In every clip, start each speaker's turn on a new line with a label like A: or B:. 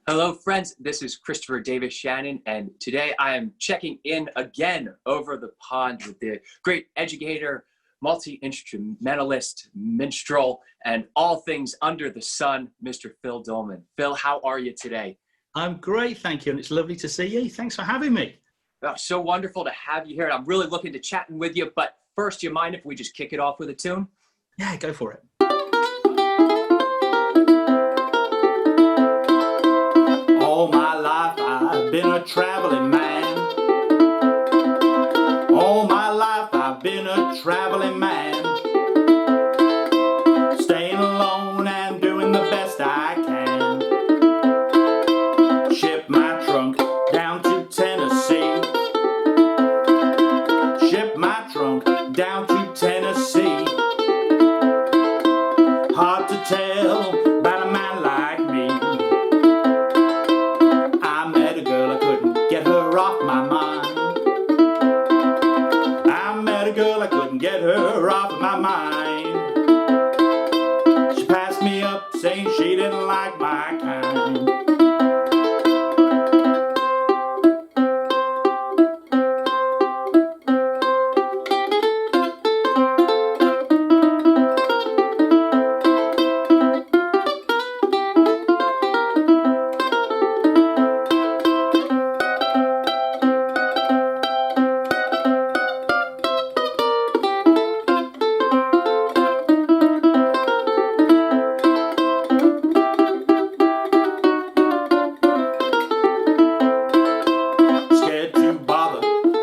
A: Hello, friends. This is Christopher Davis-Shannon, and today I am checking in again over the pond with the great educator, multi-instrumentalist, minstrel, and all things under the sun, Mr. Phil Doleman. Phil, how are you today?
B: I'm great, thank you, and it's lovely to see you. Thanks for having me.
A: Oh, so wonderful to have you here, and I'm really looking to chatting with you, but first, do you mind if we just kick it off with a tune?
B: Yeah, go for it.
C: All my life I've been a traveling man. All my life I've been a traveling man. Staying alone and doing the best I can. Ship my trunk down to Tennessee. Ship my trunk down to Tennessee. Hard to tell about a man like me. I met a girl, I couldn't get her off my mind. I met a girl, I couldn't get her off my mind. She passed me up saying she didn't like my kind.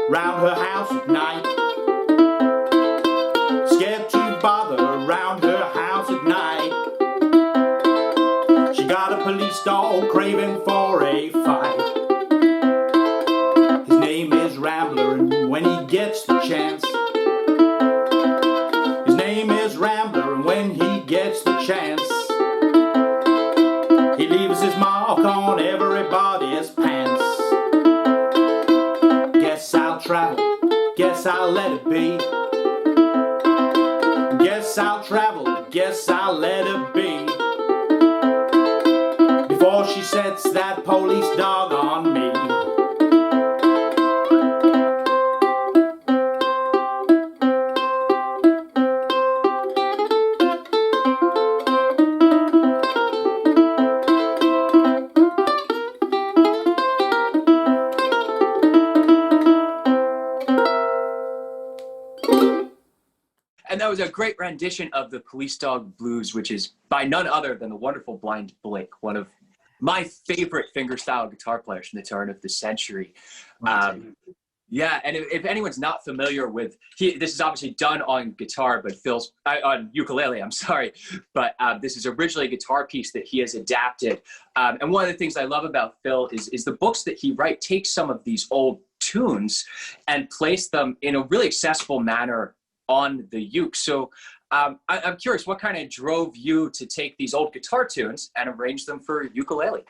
C: Round her house at night. Scared to bother around her house at night. She got a police dog craving for a fight. His name is Rambler, and when he gets the chance, his name is Rambler, and when he gets the chance, he leaves his mark on everybody's pants. Guess I'll travel, guess I'll let it be. Guess I'll travel, guess I'll let it be. Before she sets that police dog on me.
A: And that was a great rendition of the Police Dog Blues, which is by none other than the wonderful Blind Blake, one of my favorite fingerstyle guitar players from the turn of the century. Yeah, and if anyone's not familiar with, this is obviously done on guitar, but Phil's, on ukulele, I'm sorry, but this is originally a guitar piece that he has adapted. And one of the things I love about Phil is the books that he writes take some of these old tunes and place them in a really accessible manner on the uke. So I'm curious, what kind of drove you to take these old guitar tunes and arrange them for ukulele?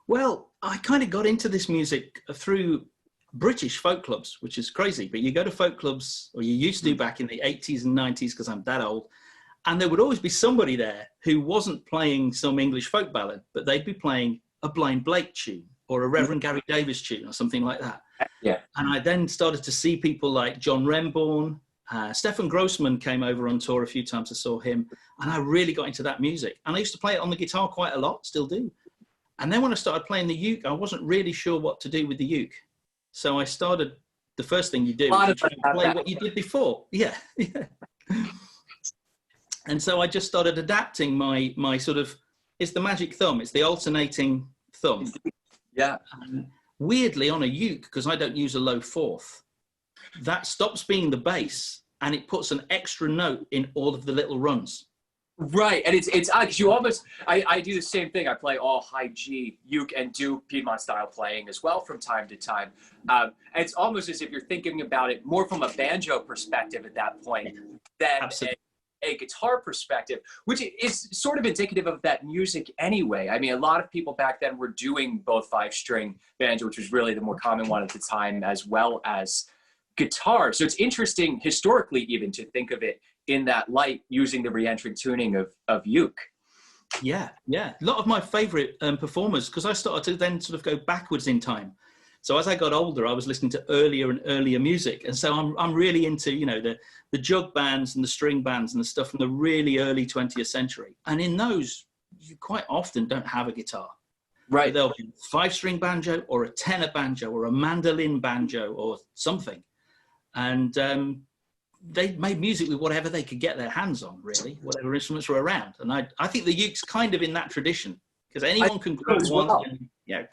B: Well, I kind of got into this music through British folk clubs, which is crazy, but you go to folk clubs, or you used to back in the 80s and 90s, because I'm that old, and there would always be somebody there who wasn't playing some English folk ballad, but they'd be playing a Blind Blake tune or a Reverend Gary Davis tune or something like that.
A: Yeah.
B: And I then started to see people like John Remborn. Stefan Grossman came over on tour a few times. I saw him, and I really got into that music. And I used to play it on the guitar quite a lot, still do. And then when I started playing the uke, I wasn't really sure what to do with the uke. So I started, the first thing you do is you try and play what you did before. Yeah. And so I just started adapting my sort of, it's the magic thumb, it's the alternating thumb.
A: Yeah.
B: And weirdly on a uke, because I don't use a low fourth, that stops being the bass and it puts an extra note in all of the little runs.
A: Right, and it's odd because you almost, I do the same thing. I play all high G uke and do Piedmont style playing as well from time to time. And it's almost as if you're thinking about it more from a banjo perspective at that point than a guitar perspective, which is sort of indicative of that music anyway. I mean, a lot of people back then were doing both 5-string banjo, which was really the more common one at the time, as well as guitar. So it's interesting historically even to think of it in that light using the re-entrant tuning of uke.
B: Yeah, yeah. A lot of my favorite performers, because I started to then sort of go backwards in time. So as I got older, I was listening to earlier and earlier music. And so I'm really into, you know, the jug bands and the string bands and the stuff from the really early 20th century. And in those, you quite often don't have a guitar.
A: Right.
B: There'll be a 5-string banjo or a tenor banjo or a mandolin banjo or something. And they made music with whatever they could get their hands on, really, whatever instruments were around. And I think the uke's kind of in that tradition, because anyone can grab one.
A: Well.
B: Yeah.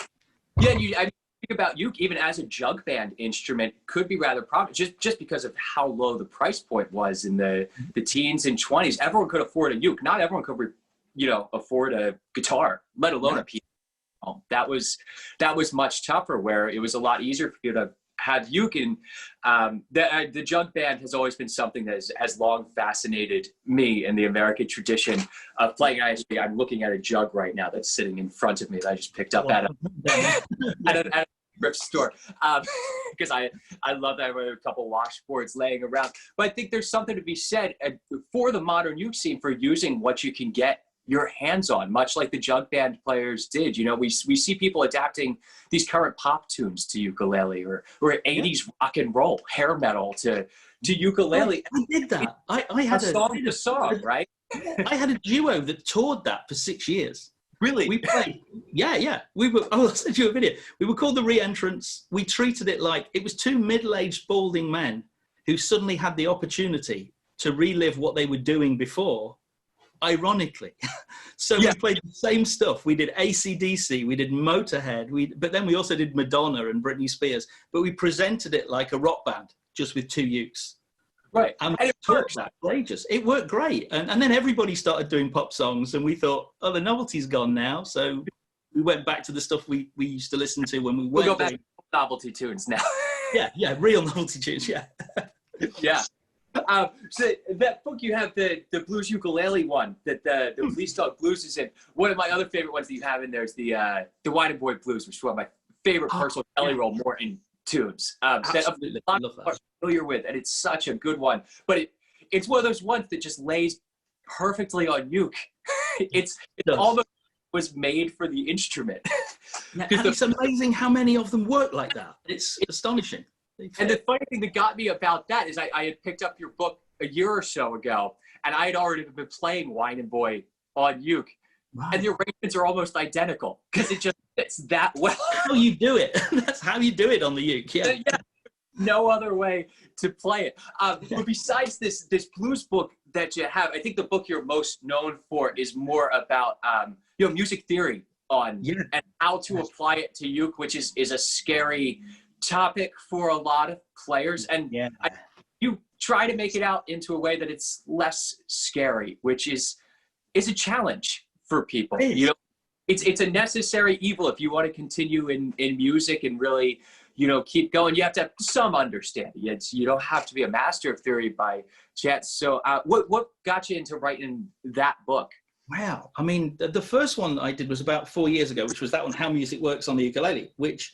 A: Yeah, I think about uke even as a jug band instrument could be rather popular just because of how low the price point was in the teens and 20s. Everyone could afford a uke. Not everyone could, afford a guitar, let alone a piano. That was much tougher, where it was a lot easier for you to have uke. And the jug band has always been something that has long fascinated me in the American tradition of playing. I'm looking at a jug right now that's sitting in front of me that I just picked up at a thrift store, because I love that. I have a couple washboards laying around. But I think there's something to be said for the modern uke scene for using what you can get your hands on, much like the jug band players did. We see people adapting these current pop tunes to ukulele, or 80s rock and roll, hair metal to ukulele.
B: I did that. I had
A: a song, right?
B: I had a duo that toured that for 6 years.
A: Really?
B: We played. Yeah. I'll send you a video. We were called the Re-Entrants. We treated it like it was two middle-aged balding men who suddenly had the opportunity to relive what they were doing before, ironically. So we played the same stuff. We did AC/DC, we did Motorhead, but then we also did Madonna and Britney Spears, but we presented it like a rock band, just with 2 ukes.
A: Right.
B: And it worked for ages. It worked great. And then everybody started doing pop songs, and we thought, oh, the novelty's gone now. So we went back to the stuff we used to listen to when we
A: we'll
B: weren't
A: go back to novelty tunes now.
B: yeah, real novelty tunes, yeah.
A: Yeah. So that book you have, the blues ukulele one that the Police Dog Blues is in. One of my other favorite ones that you have in there is the Wine and Boy Blues, which is one of my favorite personal Kelly Roll Morton tunes.
B: Absolutely.
A: That a lot of people are familiar with, and it's such a good one. But it's one of those ones that just lays perfectly on uke. It almost was made for the instrument.
B: Yeah, and it's amazing how many of them work like that. It's astonishing.
A: And the funny thing that got me about that is I had picked up your book a year or so ago, and I had already been playing Wine and Boy on uke. Right. And the arrangements are almost identical because it just fits that well.
B: How you do it. That's how you do it on the uke, yeah.
A: No other way to play it. But besides this blues book that you have, I think the book you're most known for is more about music theory and how to apply it to uke, which is a scary topic for a lot of players. And you try to make it out into a way that it's less scary, which is a challenge for people. It's a necessary evil if you want to continue in music and really keep going. You have to have some understanding. You don't have to be a master of theory by chance. So what got you into writing that book?
B: Wow. I mean, the first one I did was about 4 years ago, which was that one, How Music Works on the Ukulele, which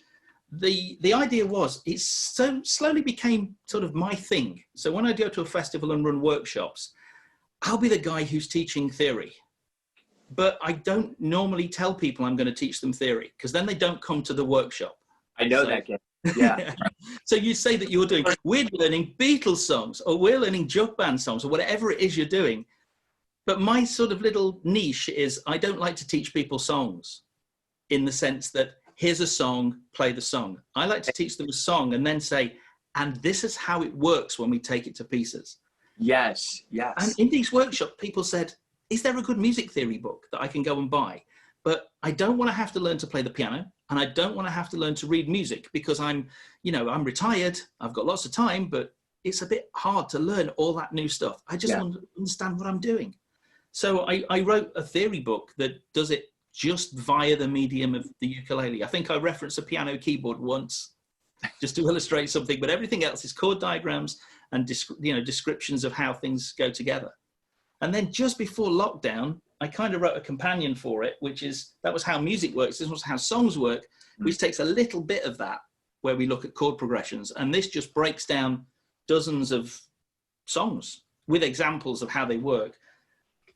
B: the idea was it so slowly became sort of my thing. So when I go to a festival and run workshops, I'll be the guy who's teaching theory. But I don't normally tell people I'm going to teach them theory, because then they don't come to the workshop.
A: I know that game. Yeah.
B: So you say that we're learning Beatles songs, or we're learning jug band songs, or whatever it is you're doing. But my sort of little niche is I don't like to teach people songs in the sense that here's a song, play the song. I like to teach them a song and then say, and this is how it works when we take it to pieces.
A: Yes.
B: And in these workshops, people said, is there a good music theory book that I can go and buy? But I don't want to have to learn to play the piano, and I don't want to have to learn to read music, because I'm retired. I've got lots of time, but it's a bit hard to learn all that new stuff. I just want to understand what I'm doing. So I wrote a theory book that does it just via the medium of the ukulele. I think I referenced a piano keyboard once just to illustrate something, but everything else is chord diagrams and descriptions of how things go together. And then just before lockdown, I kind of wrote a companion for it, that was How Music Works. This was How Songs Work, which takes a little bit of that, where we look at chord progressions. And this just breaks down dozens of songs with examples of how they work.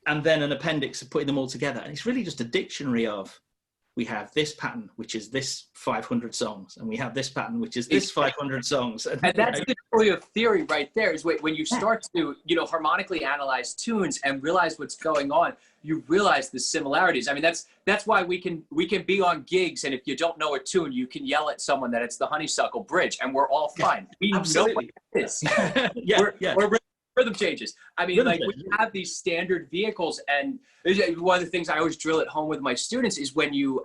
B: and then an appendix of putting them all together. And it's really just a dictionary of, we have this pattern, which is this 500 songs, and we have this pattern, which is this 500 songs.
A: And that's the joy of theory right there, is when you start to, harmonically analyze tunes and realize what's going on, you realize the similarities. I mean, that's why we can be on gigs, and if you don't know a tune, you can yell at someone that it's the Honeysuckle Bridge, and we're all fine. We know what it is. We're rhythm changes. I mean, we have these standard vehicles, and one of the things I always drill at home with my students is when you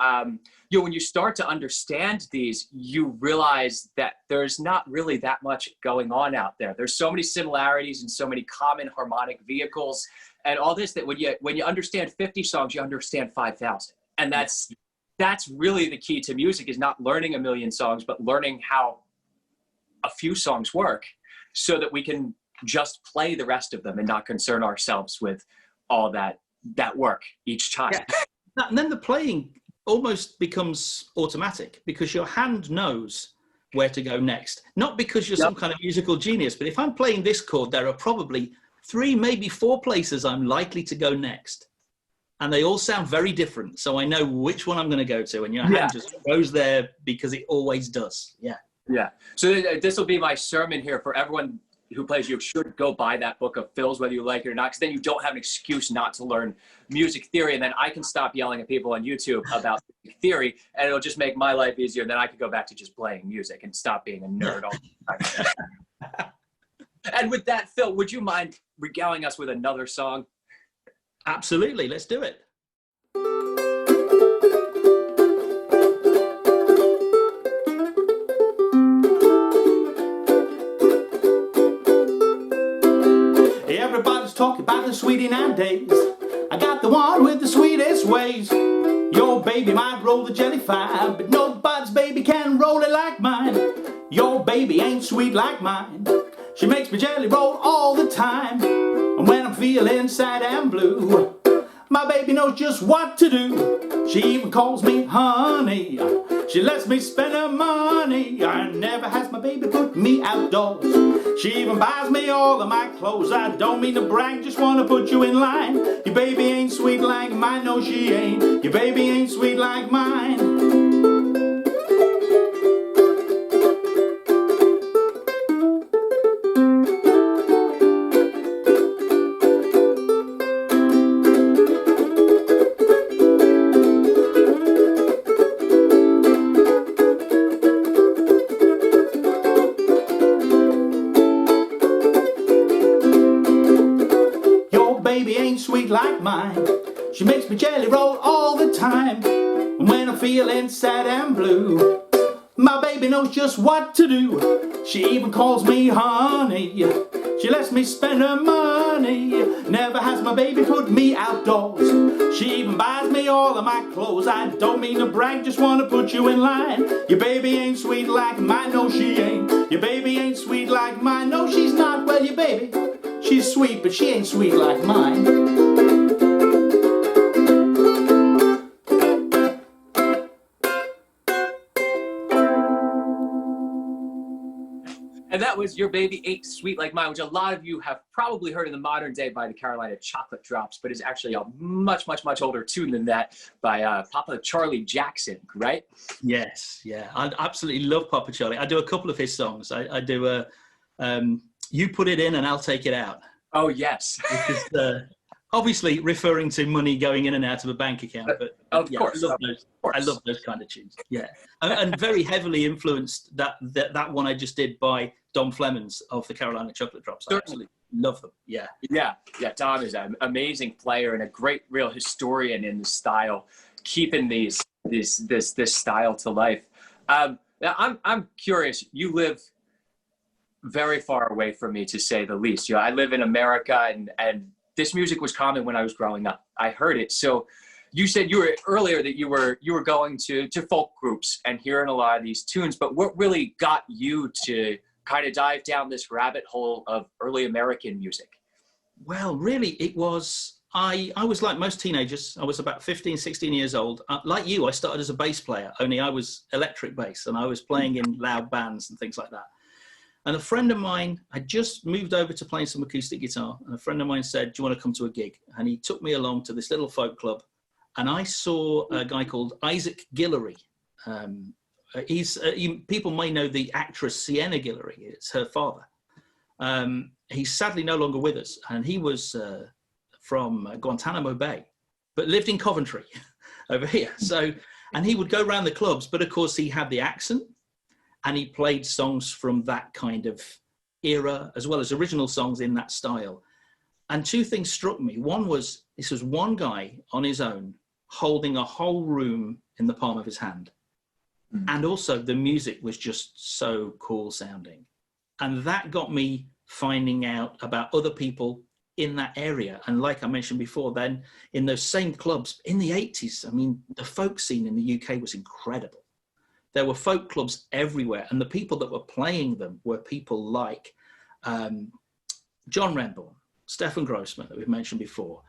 A: start to understand these, you realize that there's not really that much going on out there. There's so many similarities and so many common harmonic vehicles and all this, that when you understand 50 songs, you understand 5,000. And that's really the key to music, is not learning a million songs, but learning how a few songs work so that we can just play the rest of them and not concern ourselves with all that work each time.
B: Yeah. And then the playing almost becomes automatic, because your hand knows where to go next. Not because you're some kind of musical genius, but if I'm playing this chord, there are probably 3, maybe 4 places I'm likely to go next. And they all sound very different. So I know which one I'm going to go to, and your hand just goes there because it always does. Yeah. Yeah.
A: So this will be my sermon here for everyone who plays. You should go buy that book of Phil's, whether you like it or not, because then you don't have an excuse not to learn music theory. And then I can stop yelling at people on YouTube about theory, and it'll just make my life easier. And then I could go back to just playing music and stop being a nerd all the time. And with that, Phil, would you mind regaling us with another song?
B: Absolutely. Let's do it.
C: Everybody's talking about the sweetie nowadays. I got the one with the sweetest ways. Your baby might roll the jelly fine, but nobody's baby can roll it like mine. Your baby ain't sweet like mine. She makes me jelly roll all the time. And when I'm feeling sad and blue, my baby knows just what to do. She even calls me honey. She lets me spend her money. I never has my baby put me outdoors. She even buys me all of my clothes. I don't mean to brag, just want to put you in line. Your baby ain't sweet like mine, no she ain't. Your baby ain't sweet like mine. Like mine. She makes me jelly roll all the time. And when I'm feeling sad and blue, my baby knows just what to do. She even calls me honey. She lets me spend her money. Never has my baby put me outdoors. She even buys me all of my clothes. I don't mean to brag, just want to put you in line. Your baby ain't sweet like mine, no she ain't. Your baby ain't sweet like mine, no she's not. Well, your baby, she's sweet, but she ain't sweet like mine.
A: And that was Your Baby Ain't Sweet Like Mine, which a lot of you have probably heard in the modern day by the Carolina Chocolate Drops, but is actually a much, much, much older tune than that by Papa Charlie Jackson, right?
B: Yes, yeah. I absolutely love Papa Charlie. I do a couple of his songs. I do You Put It In and I'll Take It Out.
A: Oh, yes.
B: Which is obviously referring to money going in and out of a bank account. But
A: of course.
B: I love those kind of tunes. Yeah. And very heavily influenced that one I just did by Dom Flemons of the Carolina Chocolate Drops. I absolutely love them. Yeah.
A: Yeah. Dom is an amazing player and a great real historian in the style, keeping this style to life. Now I'm curious. You live very far away from me, to say the least. You know, I live in America, and this music was common when I was growing up. I heard it. So you said earlier that you were going to folk groups and hearing a lot of these tunes, but what really got you to kind of dive down this rabbit hole of early American music?
B: Well, really, it was, I was like most teenagers. I was about 15, 16 years old. Like you, I started as a bass player, only I was electric bass, and I was playing in loud bands and things like that. And a friend of mine had just moved over to playing some acoustic guitar. And a friend of mine said, do you want to come to a gig? And he took me along to this little folk club. And I saw a guy called Isaac Guillory. People may know the actress Sienna Guillory. It's her father. He's sadly no longer with us. And he was from Guantanamo Bay, but lived in Coventry over here. So, and he would go around the clubs, but of course he had the accent. And he played songs from that kind of era, as well as original songs in that style. And two things struck me. One was, this was one guy on his own, holding a whole room in the palm of his hand. Mm. And also the music was just so cool sounding. And that got me finding out about other people in that area. And like I mentioned before, then in those same clubs in the 80s, I mean, the folk scene in the UK was incredible. There were folk clubs everywhere, and the people that were playing them were people like John Renbourn, Stefan Grossman, that we've mentioned before.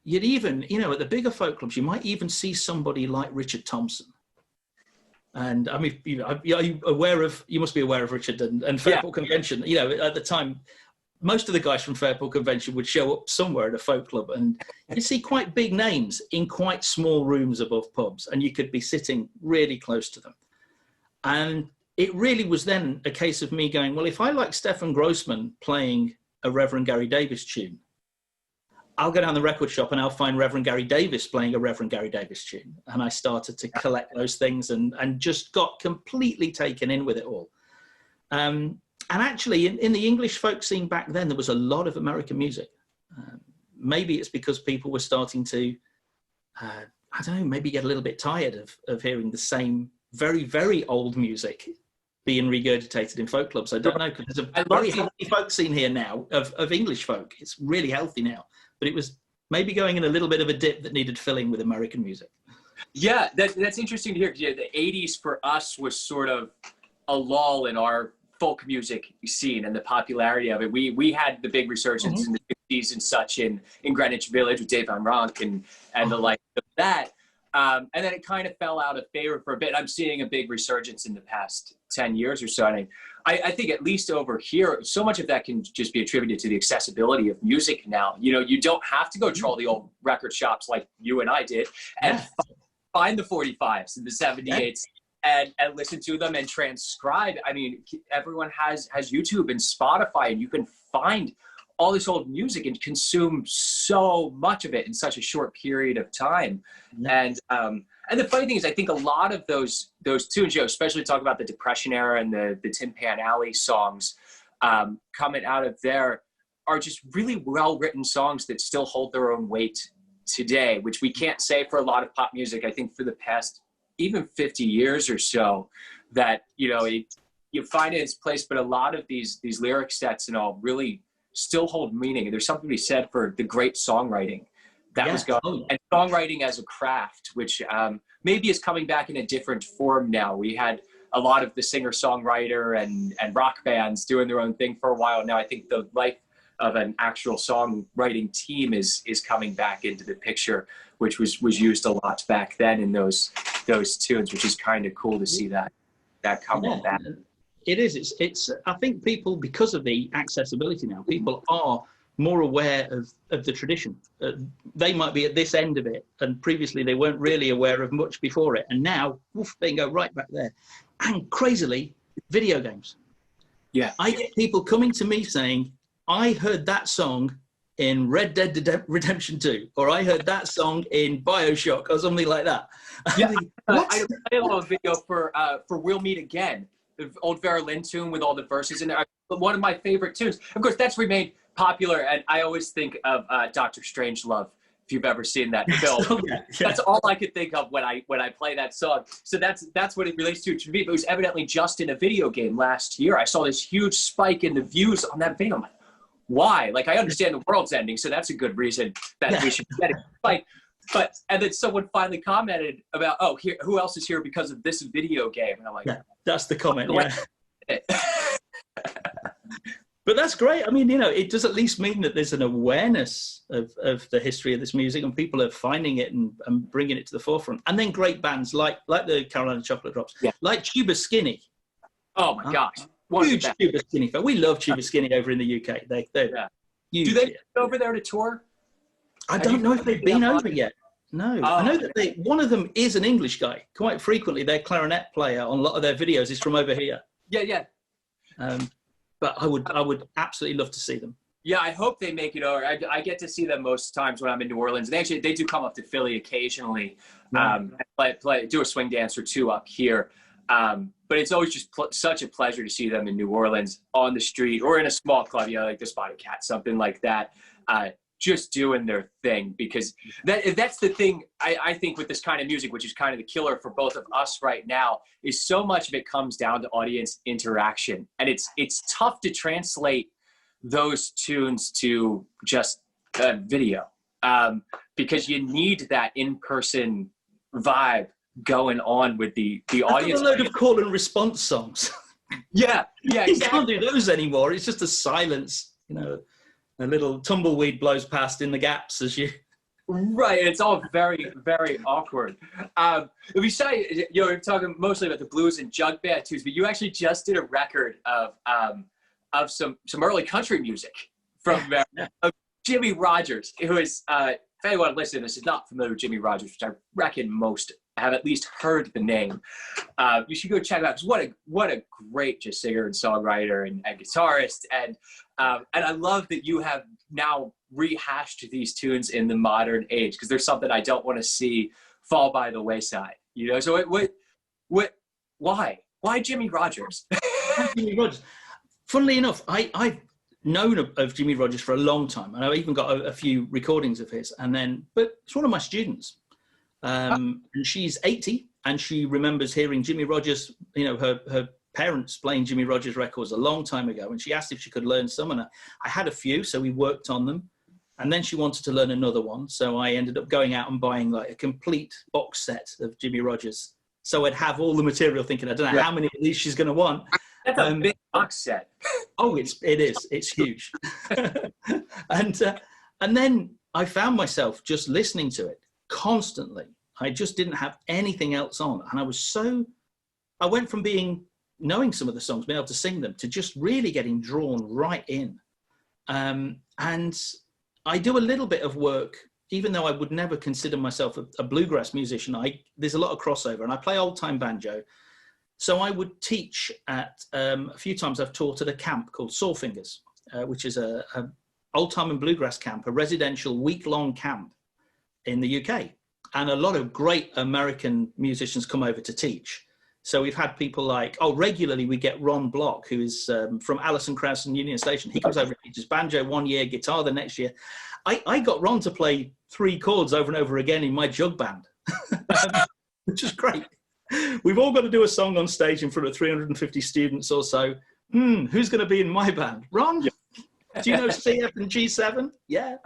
B: You'd even, you know, at the bigger folk clubs, you might even see somebody like Richard Thompson. And I mean, you know, are you aware of? You must be aware of Richard and Fairport Convention. You know, at the time, most of the guys from Fairport Convention would show up somewhere at a folk club, and you see quite big names in quite small rooms above pubs, and you could be sitting really close to them. And it really was then a case of me going, well, if I like Stefan Grossman playing a Reverend Gary Davis tune, I'll go down the record shop and I'll find Reverend Gary Davis playing a Reverend Gary Davis tune. And I started to collect those things and just got completely taken in with it all. And actually, in the English folk scene back then, there was a lot of American music. Maybe it's because people were starting to, I don't know, maybe get a little bit tired of hearing the same very, very old music being regurgitated in folk clubs. I don't know, because there's a very healthy folk scene here now of English folk. It's really healthy now. But it was maybe going in a little bit of a dip that needed filling with American music. Yeah,
A: that's interesting to hear. Yeah, the 80s for us was sort of a lull in our folk music scene and the popularity of it. We had the big resurgence in the 50s and such in Greenwich Village with Dave Van Ronk and the like of that. And then it kind of fell out of favor for a bit. I'm seeing a big resurgence in the past 10 years or so. And I think at least over here, so much of that can just be attributed to the accessibility of music now. You know, you don't have to go troll the old record shops like you and I did and find the 45s and the 78s. And listen to them and transcribe. I mean, everyone has YouTube and Spotify, and you can find all this old music and consume so much of it in such a short period of time. Yeah. And the funny thing is, I think a lot of those tunes, you know, especially talk about the Depression era and the Tin Pan Alley songs coming out of there, are just really well-written songs that still hold their own weight today, which we can't say for a lot of pop music. I think for the past even 50 years or so, that, you know, you find it in its place, but a lot of these lyric sets and all really still hold meaning. And there's something to be said for the great songwriting that was going, and songwriting as a craft, which maybe is coming back in a different form now. We had a lot of the singer-songwriter and rock bands doing their own thing for a while. Now I think the life of an actual songwriting team is coming back into the picture, which was used a lot back then in those tunes, which is kind of cool to see that coming back.
B: It is. It's. I think people, because of the accessibility now, people are more aware of the tradition. They might be at this end of it, and previously they weren't really aware of much before it. And now, woof, they can go right back there. And crazily, video games. Yeah. I get people coming to me saying, I heard that song in Red Dead Redemption 2, or I heard that song in BioShock, or something like that.
A: Yeah, I played a little video for We'll Meet Again, the old Vera Lynn tune with all the verses in there. One of my favorite tunes. Of course, that's remained popular, and I always think of Dr. Strangelove, if you've ever seen that film. That's all I could think of when I play that song. So that's what it relates to me. But it was evidently just in a video game last year. I saw this huge spike in the views on that video. I'm like, why? Like, I understand the world's ending, so that's a good reason that we should get it. And then someone finally commented about, oh, here, who else is here because of this video game? And I'm like,
B: that's the comment. Yeah. But that's great. I mean, you know, it does at least mean that there's an awareness of the history of this music, and people are finding it and bringing it to the forefront. And then great bands like the Carolina Chocolate Drops, like Tuba Skinny.
A: Oh my gosh.
B: Huge Tuba Skinny fan. We love Tuba Skinny over in the UK. They're huge.
A: Do they go over there to tour?
B: I don't know if they've been over yet. No. I know that one of them is an English guy. Quite frequently, their clarinet player on a lot of their videos is from over here.
A: Yeah.
B: But I would absolutely love to see them.
A: Yeah, I hope they make it over. I get to see them most times when I'm in New Orleans. They do come up to Philly occasionally, do a swing dance or two up here. But it's always just such a pleasure to see them in New Orleans on the street or in a small club, like the Spotted Cat, something like that, just doing their thing. Because that's the thing I think with this kind of music, which is kind of the killer for both of us right now, is so much of it comes down to audience interaction. And it's tough to translate those tunes to just video because you need that in-person vibe going on with the audience.
B: A load of call and response songs.
A: Yeah, exactly.
B: You can't do those anymore. It's just a silence, a little tumbleweed blows past in the gaps as you.
A: Right, it's all very, very awkward. Besides, you're talking mostly about the blues and jug band tunes, but you actually just did a record of some early country music from Jimmy Rogers, who is, if anyone listening to this is not familiar with Jimmy Rogers, which I reckon most have at least heard the name, you should go check it out, because what a great just singer and songwriter and guitarist. And I love that you have now rehashed these tunes in the modern age, because there's something I don't want to see fall by the wayside. So why Jimmy Rogers?
B: Jimmy Rogers. Funnily enough, I've known of Jimmy Rogers for a long time, and I've even got a few recordings of his. But it's one of my students, and she's 80, and she remembers hearing Jimmy Rogers. Her parents playing Jimmy Rogers records a long time ago, and she asked if she could learn some, and I had a few, so we worked on them. And then she wanted to learn another one, so I ended up going out and buying like a complete box set of Jimmy Rogers. So I'd have all the material, thinking I don't know how many of these she's going to want.
A: That's a big box set.
B: Oh, it is. It's huge. And then I found myself just listening to it constantly. I just didn't have anything else on. And I went from knowing some of the songs, being able to sing them, to just really getting drawn right in. And I do a little bit of work, even though I would never consider myself a bluegrass musician. There's a lot of crossover, and I play old-time banjo. So I would teach at, a few times I've taught at a camp called Sawfingers, which is a old-time and bluegrass camp, a residential week-long camp in the UK. And a lot of great American musicians come over to teach. So we've had people regularly we get Ron Block, who is from Allison Krauss and Union Station. He comes over and teaches banjo one year, guitar the next year. I got Ron to play 3 chords over and over again in my jug band, which is great. We've all got to do a song on stage in front of 350 students or so. Who's going to be in my band? Ron? Yeah. Do you know CF and G7? Yeah.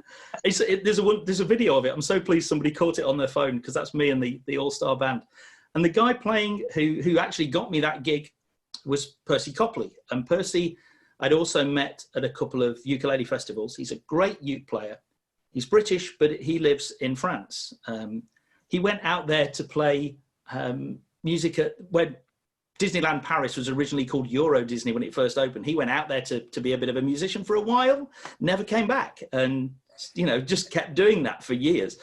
B: There's a video of it. I'm so pleased somebody caught it on their phone, because that's me and the all-star band. And the guy playing who actually got me that gig was Percy Copley. And Percy I'd also met at a couple of ukulele festivals. He's a great uke player. He's British, but he lives in France. He went out there to play music when Disneyland Paris was originally called Euro Disney when it first opened. He went out there to be a bit of a musician for a while, never came back, and just kept doing that for years.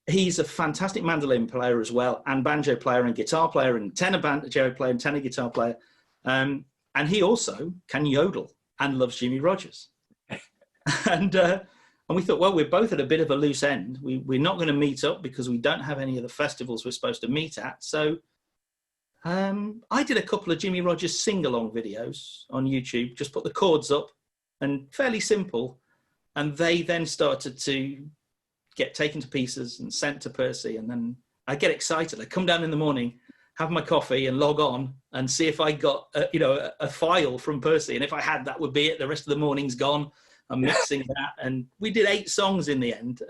B: He's a fantastic mandolin player as well, and banjo player and guitar player and tenor banjo player and tenor guitar player. And he also can yodel and loves Jimmy Rogers. And we thought, well, we're both at a bit of a loose end. We're not going to meet up because we don't have any of the festivals we're supposed to meet at. So I did a couple of Jimmy Rogers sing-along videos on YouTube, just put the chords up, and fairly simple. And they then started to get taken to pieces and sent to Percy. And then I get excited. I come down in the morning, have my coffee and log on and see if I got a file from Percy. And if I had, that would be it. The rest of the morning's gone. I'm mixing that. And we did 8 songs in the end,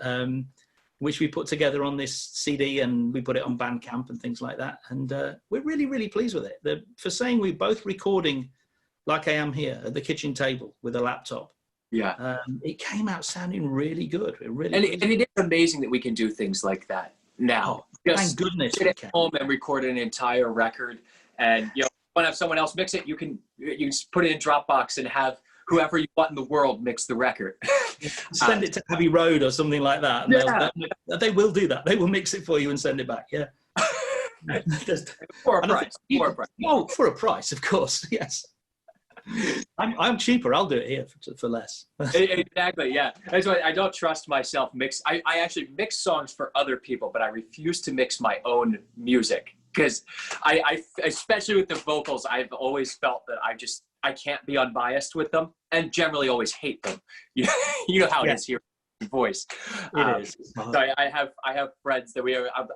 B: which we put together on this CD, and we put it on Bandcamp and things like that. And we're really, really pleased with it. For saying we're both recording like I am here at the kitchen table with a laptop.
A: Yeah.
B: It came out sounding really good. And
A: it is amazing that we can do things like that now.
B: Oh, thank goodness.
A: Sit at home and record an entire record. And, want to have someone else mix it, you can just put it in Dropbox and have whoever you want in the world mix the record.
B: Send it to Abbey Road or something like that. And they will do that. They will mix it for you and send it back. Yeah.
A: For a price.
B: No, for a price, of course. Yes. I'm cheaper. I'll do it here for less.
A: Exactly. Yeah. That's why I don't trust myself. I actually mix songs for other people, but I refuse to mix my own music because I especially with the vocals, I've always felt that I can't be unbiased with them, and generally always hate them. You know how it is here. Voice.
B: It is.
A: So I have friends that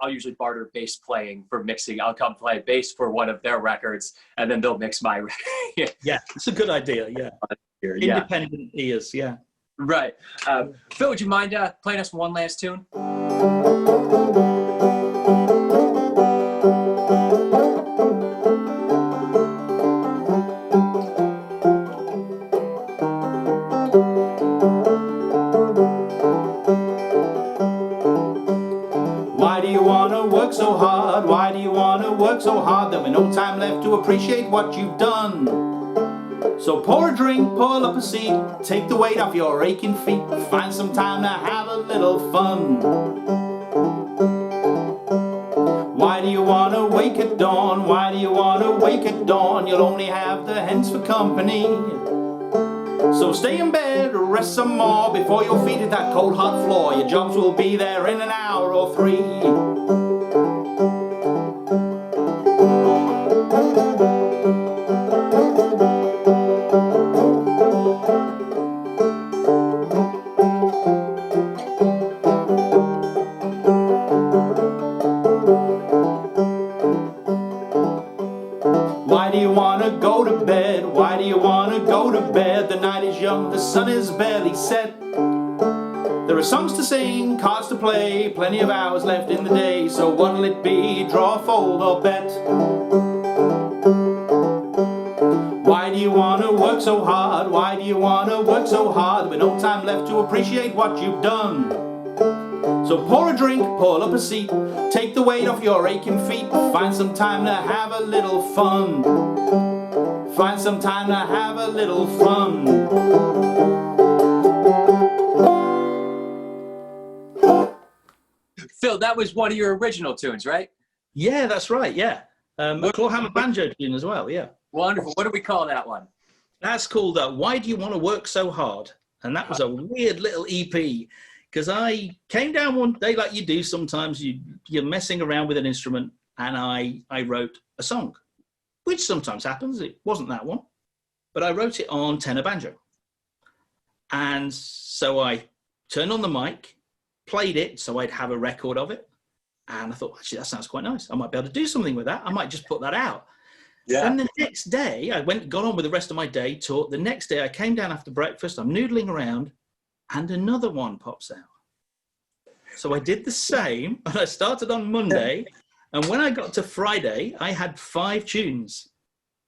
A: I'll usually barter bass playing for mixing. I'll come play bass for one of their records, and then they'll mix my record.
B: Yeah, it's a good idea. Yeah, independent ears. Yeah,
A: right. Phil, would you mind playing us one last tune?
C: So hard, why do you want to work so hard? There'll be no time left to appreciate what you've done. So pour a drink, pull up a seat, take the weight off your aching feet, find some time to have a little fun. Why do you want to wake at dawn? Why do you want to wake at dawn? You'll only have the hens for company. So stay in bed, rest some more before your feet hit that cold hot floor. Your jobs will be there in an hour or 3. The sun is barely set. There are songs to sing, cards to play, plenty of hours left in the day. So what'll it be? Draw, fold or bet? Why do you want to work so hard? Why do you want to work so hard? With no time left to appreciate what you've done. So pour a drink, pull up a seat, take the weight off your aching feet, find some time to have a little fun. Find some time to have a little fun.
A: Phil, that was one of your original tunes, right?
B: Yeah, that's right. Yeah. A clawhammer banjo tune as well. Yeah.
A: Wonderful. What do we call that one?
B: That's called Why Do You Want to Work So Hard? And that was a weird little EP because I came down one day like you do sometimes. You're messing around with an instrument and I wrote a song, which sometimes happens. It wasn't that one, but I wrote it on tenor banjo. And so I turned on the mic, played it so I'd have a record of it. And I thought, actually, that sounds quite nice. I might be able to do something with that. I might just put that out. Yeah. And the next day, I got on with the rest of my day, taught. The next day, I came down after breakfast. I'm noodling around, and another one pops out. So I did the same, and I started on Monday. And when I got to Friday, I had 5 tunes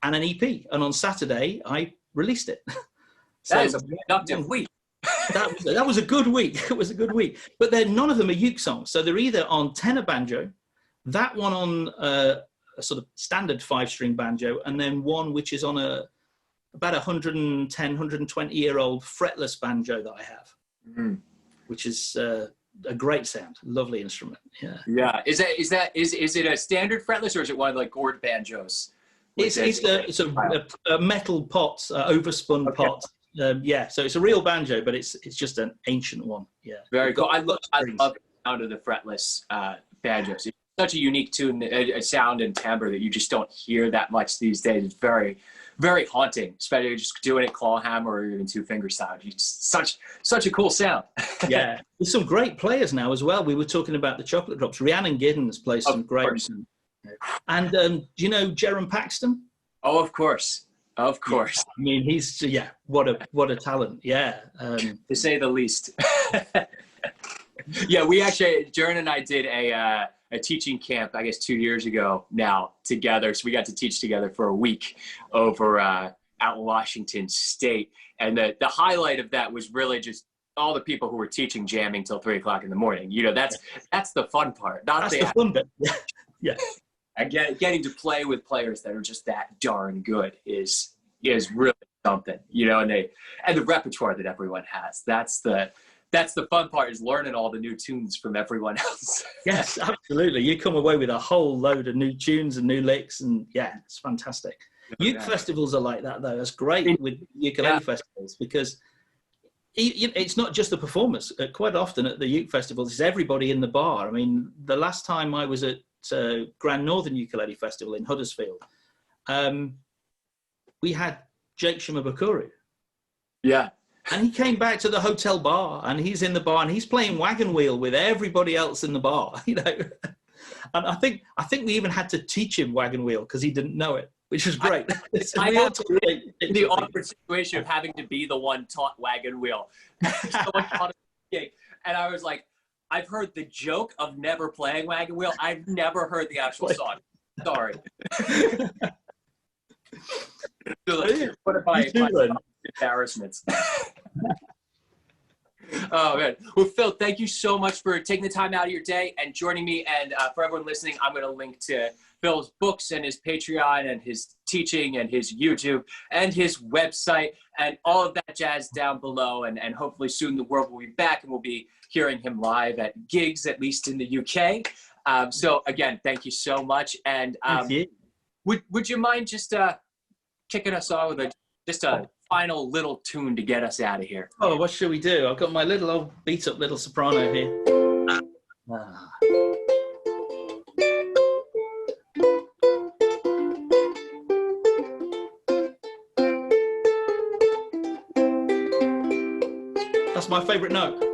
B: and an EP. And on Saturday, I released it.
A: So that is a productive week.
B: That was a good week. It was a good week. But none of them are uke songs. So they're either on tenor banjo, that one on a sort of standard 5-string banjo, and then one which is on about 110, 120-year-old fretless banjo that I have, which is a great sound, lovely instrument. Yeah.
A: Yeah. Is it a standard fretless or is it one of like gourd banjos?
B: It's a metal pot, overspun pot. Yeah, so it's a real banjo, but it's just an ancient one. Yeah.
A: Very cool. I love the sound of the fretless banjos. It's such a unique tune, a sound and timbre that you just don't hear that much these days. It's very, very haunting, especially just doing it clawhammer or even 2-finger sound. It's such a cool sound.
B: Yeah, there's some great players now as well. We were talking about the Chocolate Drops. Rhiannon Giddens plays some great. And do you know Jerome Paxton?
A: Oh, of course. Of course.
B: Yeah. I mean, he's what a talent. Yeah,
A: to say the least. Yeah, we actually, Jaren and I did a teaching camp, I guess 2 years ago now together. So we got to teach together for a week over out in Washington State. And the highlight of that was really just all the people who were teaching jamming till 3 o'clock in the morning. You know, that's the fun part.
B: That's the fun bit. Yeah.
A: getting to play with players that are just that darn good is really something, you know, and the repertoire that everyone has. That's the fun part, is learning all the new tunes from everyone else.
B: Yes, absolutely. You come away with a whole load of new tunes and new licks, and yeah, it's fantastic. Uke festivals are like that, though. That's great with ukulele festivals, because it's not just the performers. Quite often at the uke festivals, it's everybody in the bar. I mean, the last time I was at Grand Northern Ukulele Festival in Huddersfield, we had Jake Shimabukuro.
A: Yeah.
B: And he came back to the hotel bar, and he's in the bar, and he's playing wagon wheel with everybody else in the bar, you know. And I think we even had to teach him wagon wheel because he didn't know it, which was great.
A: I had the awkward situation of having to be the one taught wagon wheel. Someone taught us a gig, and I was like, I've heard the joke of never playing wagon wheel. I've never heard the actual song. Sorry. What if my embarrassments? Oh man. Well, Phil, thank you so much for taking the time out of your day and joining me. And for everyone listening, I'm going to link to Phil's books and his Patreon and his teaching and his YouTube and his website and all of that jazz down below. And hopefully soon the world will be back and we'll be hearing him live at gigs, at least in the UK. So again, thank you so much. And would you mind just kicking us off with just a final little tune to get us out of here?
B: Oh, what should we do? I've got my little old beat up little soprano here. That's my favorite note.